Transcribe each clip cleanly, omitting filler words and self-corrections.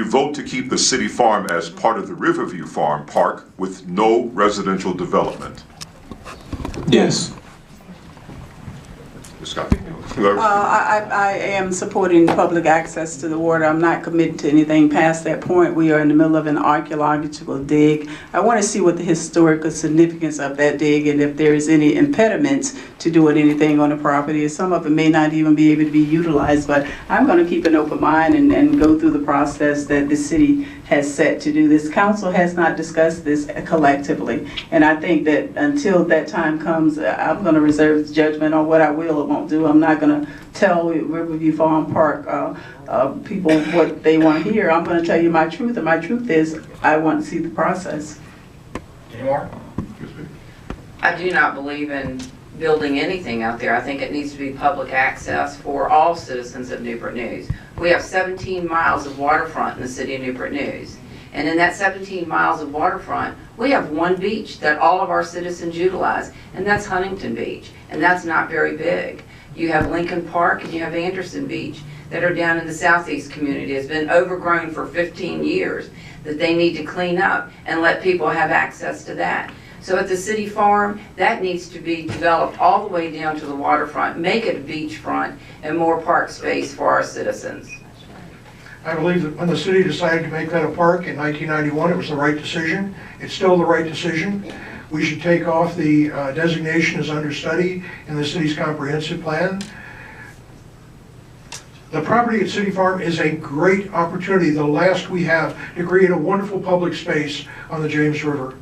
vote to keep the city farm as part of the Riverview Farm Park with no residential development? Yes. Ms. Scott? I am supporting public access to the water. I'm not committed to anything past that point. We are in the middle of an archaeological dig. I want to see what the historical significance of that dig and if there is any impediments to doing anything on the property. Some of it may not even be able to be utilized, but I'm going to keep an open mind and go through the process that the city has set to do this. Council has not discussed this collectively, and I think that until that time comes, I'm going to reserve judgment on what I will or won't do. I'm not going to tell Riverview Farm Park people what they want to hear. I'm going to tell you my truth, and my truth is I want to see the process. Any more? I do not believe in building anything out there. I think it needs to be public access for all citizens of Newport News. We have 17 miles of waterfront in the city of Newport News. And in that 17 miles of waterfront, we have one beach that all of our citizens utilize, and that's Huntington Beach. And that's not very big. You have Lincoln Park and you have Anderson Beach that are down in the southeast community. It's been overgrown for 15 years that they need to clean up and let people have access to that. So at the city farm, that needs to be developed all the way down to the waterfront, make it a beachfront and more park space for our citizens. I believe that when the city decided to make that a park in 1991, it was the right decision. It's still the right decision. We should take off the designation as understudy in the city's comprehensive plan. The property at City Farm is a great opportunity, the last we have, to create a wonderful public space on the James River.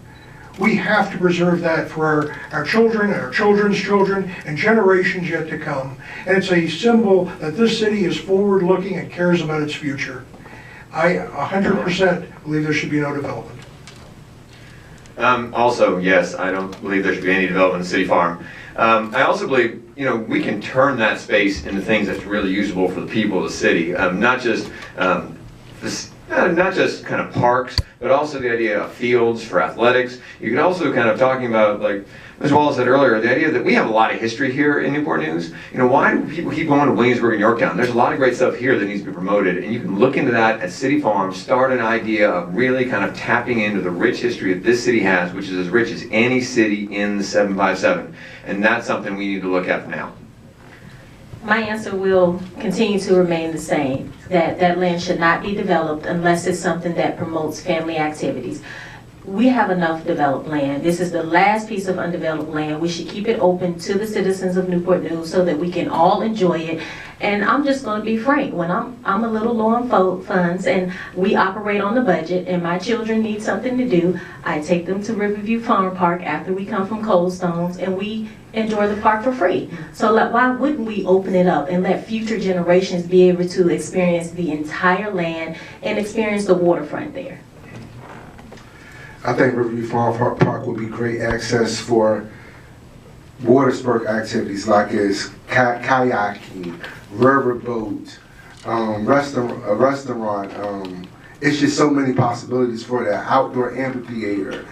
We have to preserve that for our children and our children's children and generations yet to come. And it's a symbol that this city is forward-looking and cares about its future. I 100% believe there should be no development. Also, yes, I don't believe there should be any development in City Farm. I also believe, we can turn that space into things that's really usable for the people of the city, not just kind of parks, but also the idea of fields for athletics. You could also kind of talking about, like Ms. Wallace said earlier, the idea that we have a lot of history here in Newport News. Why do people keep going to Williamsburg and Yorktown? There's a lot of great stuff here that needs to be promoted, and you can look into that at City Farm, start an idea of really kind of tapping into the rich history that this city has, which is as rich as any city in the 757, and that's something we need to look at now. My answer will continue to remain the same, that land should not be developed unless it's something that promotes family activities. We have enough developed land. This is the last piece of undeveloped land. We should keep it open to the citizens of Newport News so that we can all enjoy it. And I'm just going to be frank, when I'm a little low on funds and we operate on the budget and my children need something to do, I take them to Riverview Farm Park after we come from Cold Stones and we enjoy the park for free. So why wouldn't we open it up and let future generations be able to experience the entire land and experience the waterfront there? I think Riverview Farm Park would be great access for water sport activities like kayaking, riverboat, restaurant. It's just so many possibilities for that outdoor amphitheater.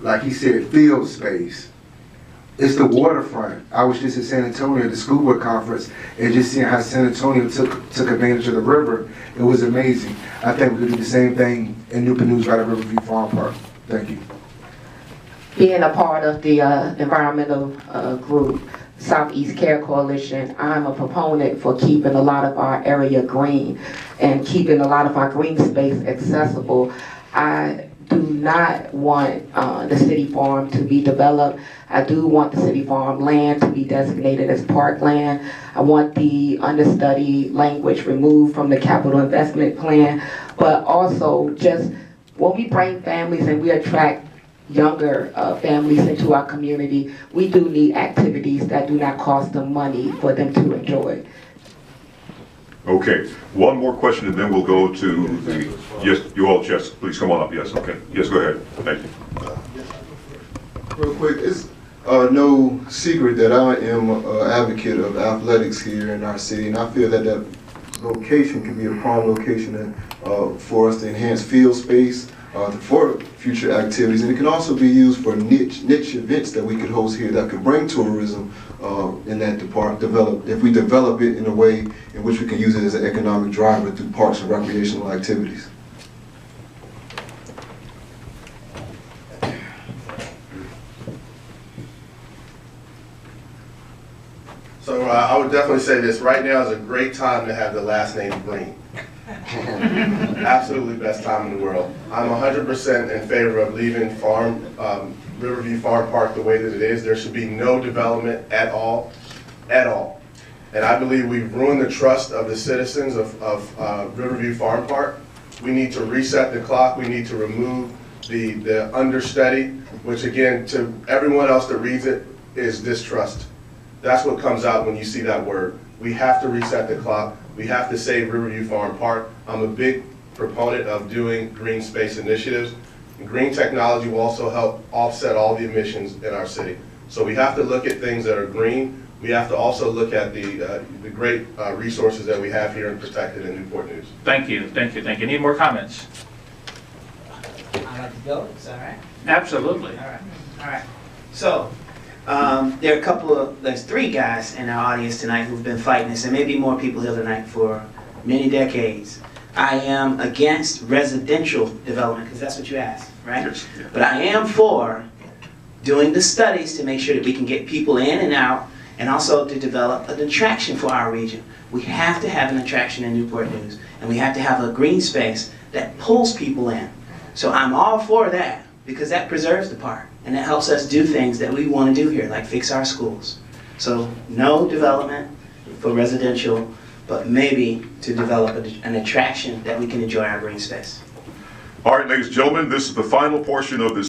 Like he said, field space. It's the waterfront. I was just in San Antonio at the school board conference and just seeing how San Antonio took advantage of the river. It was amazing. I think we could do the same thing in Newport News right at Riverview Farm Park. Thank you. Being a part of the environmental group, Southeast Care Coalition, I'm a proponent for keeping a lot of our area green and keeping a lot of our green space accessible. I do not want the city farm to be developed. I do want the city farm land to be designated as parkland. I want the understudy language removed from the capital investment plan, but also just when we bring families and we attract younger families into our community, we do need activities that do not cost them money for them to enjoy. Okay, one more question and then we'll go to the, yes, you all, yes, please come on up, yes, okay. Yes, go ahead, thank you. Real quick, it's no secret that I am an advocate of athletics here in our city, and I feel that that location can be a prime location for us to enhance field space for future activities, and it can also be used for niche events that we could host here that could bring tourism in that department. If we develop it in a way in which we can use it as an economic driver through parks and recreational activities. Well, I would definitely say this. Right now is a great time to have the last name Green. Absolutely best time in the world. I'm 100% in favor of leaving Riverview Farm Park the way that it is. There should be no development at all, And I believe we've ruined the trust of the citizens of Riverview Farm Park. We need to reset the clock. We need to remove the understudy, which again, to everyone else that reads it, is distrust. That's what comes out when you see that word. We have to reset the clock. We have to save Riverview Farm Park. I'm a big proponent of doing green space initiatives. Green technology will also help offset all the emissions in our city. So we have to look at things that are green. We have to also look at the great resources that we have here and protected in Newport News. Thank you, thank you, thank you. Any more comments? I'd like to go, is that all right? Absolutely. All right. So, there are there's 3 guys in our audience tonight who've been fighting this, and maybe more people here tonight for many decades. I am against residential development, because that's what you asked, right? Yes. But I am for doing the studies to make sure that we can get people in and out, and also to develop an attraction for our region. We have to have an attraction in Newport News, and we have to have a green space that pulls people in. So I'm all for that, because that preserves the park, and it helps us do things that we want to do here, like fix our schools. So no development for residential, but maybe to develop an attraction that we can enjoy our green space. All right, ladies and gentlemen, this is the final portion of this